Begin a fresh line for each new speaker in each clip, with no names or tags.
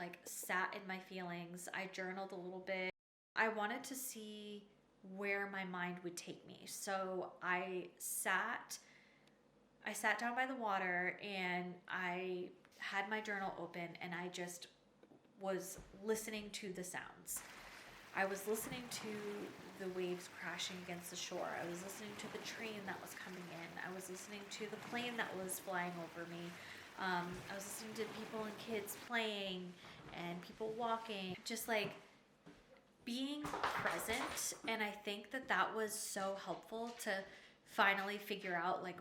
like sat in my feelings. I journaled a little bit. I wanted to see where my mind would take me. So I sat down by the water and I had my journal open and I just was listening to the sounds. I was listening to the waves crashing against the shore. I was listening to the train that was coming in. I was listening to the plane that was flying over me. I was listening to people and kids playing and people walking, just like being present. And I think that that was so helpful to finally figure out, like,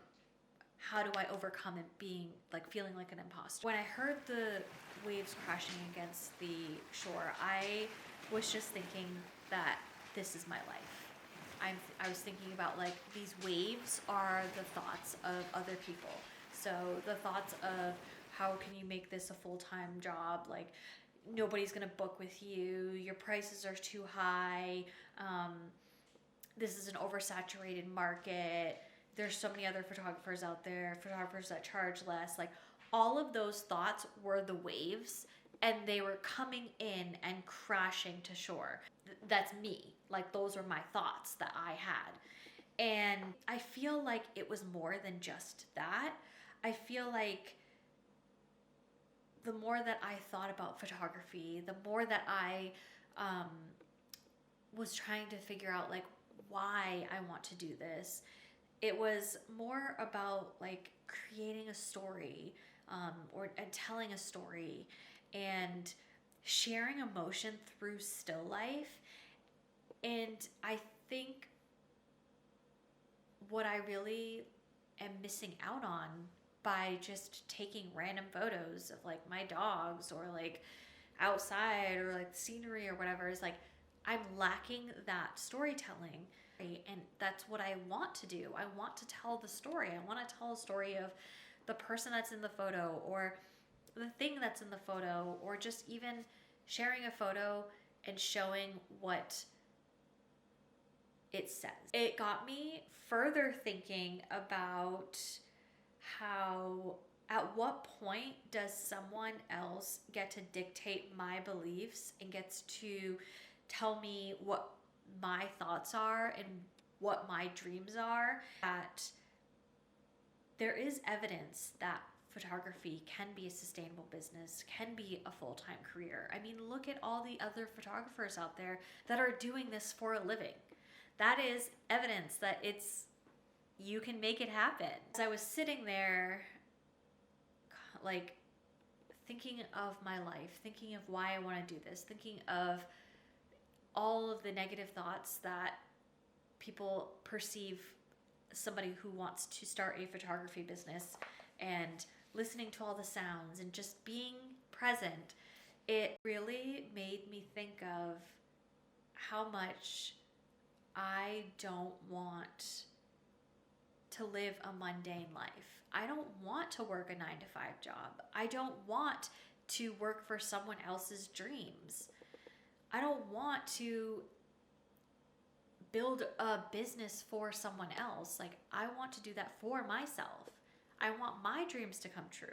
how do I overcome it being like feeling like an imposter? When I heard the waves crashing against the shore, I was just thinking that this is my life. I was thinking about, like, these waves are the thoughts of other people. So the thoughts of, how can you make this a full-time job? Like, nobody's gonna book with you. Your prices are too high. This is an oversaturated market. There's so many other photographers out there, photographers that charge less. Like, all of those thoughts were the waves, and they were coming in and crashing to shore. That's me. Like, those are my thoughts that I had. And I feel like it was more than just that. I feel like the more that I thought about photography, the more that I was trying to figure out, like, why I want to do this, it was more about, like, creating a story and telling a story and sharing emotion through still life. And I think what I really am missing out on by just taking random photos of, like, my dogs or, like, outside or, like, scenery or whatever is, like, I'm lacking that storytelling. And that's what I want to do. I want to tell the story. I want to tell a story of the person that's in the photo or the thing that's in the photo, or just even sharing a photo and showing what it says. It got me further thinking about how, at what point does someone else get to dictate my beliefs and gets to tell me what my thoughts are and what my dreams are? That there is evidence that photography can be a sustainable business, can be a full-time career. I mean, look at all the other photographers out there that are doing this for a living. That is evidence that you can make it happen. As I was sitting there, like, thinking of my life, thinking of why I want to do this, thinking of all of the negative thoughts that people perceive somebody who wants to start a photography business, and listening to all the sounds and just being present, it really made me think of how much I don't want to live a mundane life. I don't want to work a 9-to-5 job. I don't want to work for someone else's dreams. I don't want to build a business for someone else. Like, I want to do that for myself. I want my dreams to come true.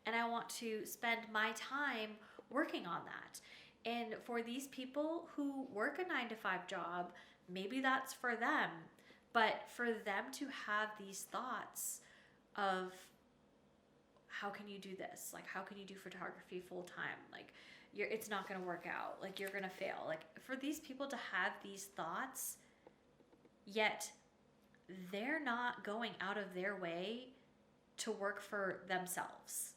And I want to spend my time working on that. And for these people who work a 9-to-5 job, maybe that's for them. But for them to have these thoughts of, how can you do this? Like, how can you do photography full time? Like, it's not going to work out. Like, you're going to fail. Like, for these people to have these thoughts, yet they're not going out of their way to work for themselves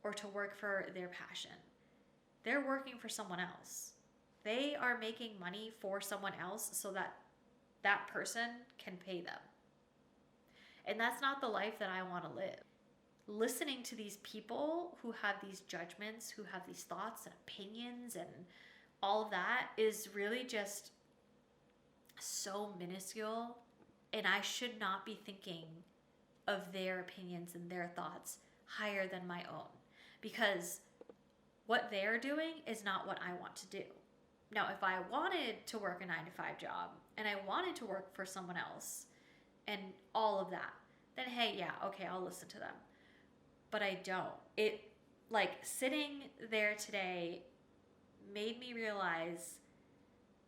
or to work for their passion. They're working for someone else. They are making money for someone else so that that person can pay them. And that's not the life that I want to live. Listening to these people who have these judgments, who have these thoughts and opinions and all of that, is really just so minuscule. And I should not be thinking of their opinions and their thoughts higher than my own, because what they're doing is not what I want to do. Now, if I wanted to work a 9-to-5 job and I wanted to work for someone else and all of that, then hey, yeah, okay, I'll listen to them. But I don't. It like sitting there today made me realize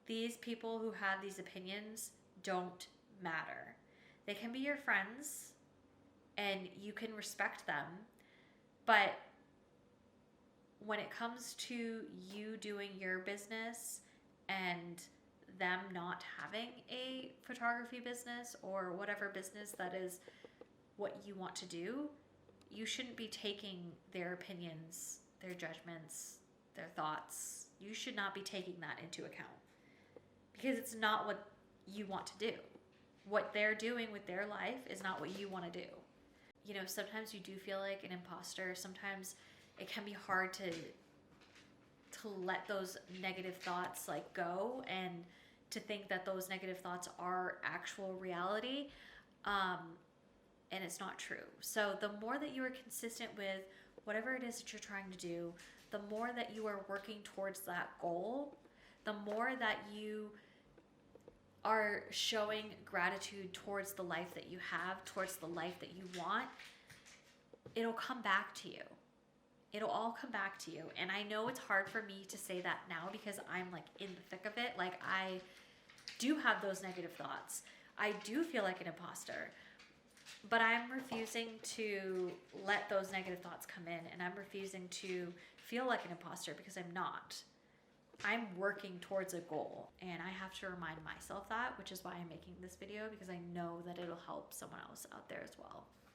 these people who have these opinions don't matter. They can be your friends and you can respect them, but when it comes to you doing your business and them not having a photography business or whatever business that is what you want to do, you shouldn't be taking their opinions, their judgments, their thoughts. You should not be taking that into account because it's not what you want to do. What they're doing with their life is not what you want to do. You know, sometimes you do feel like an imposter. Sometimes it can be hard to let those negative thoughts like go and to think that those negative thoughts are actual reality. And it's not true. So the more that you are consistent with whatever it is that you're trying to do, the more that you are working towards that goal, the more that you are showing gratitude towards the life that you have, towards the life that you want, it'll come back to you. It'll all come back to you. And I know it's hard for me to say that now because I'm like in the thick of it. Like I do have those negative thoughts. I do feel like an imposter. But I'm refusing to let those negative thoughts come in, and I'm refusing to feel like an imposter because I'm not. I'm working towards a goal, and I have to remind myself that, which is why I'm making this video, because I know that it'll help someone else out there as well.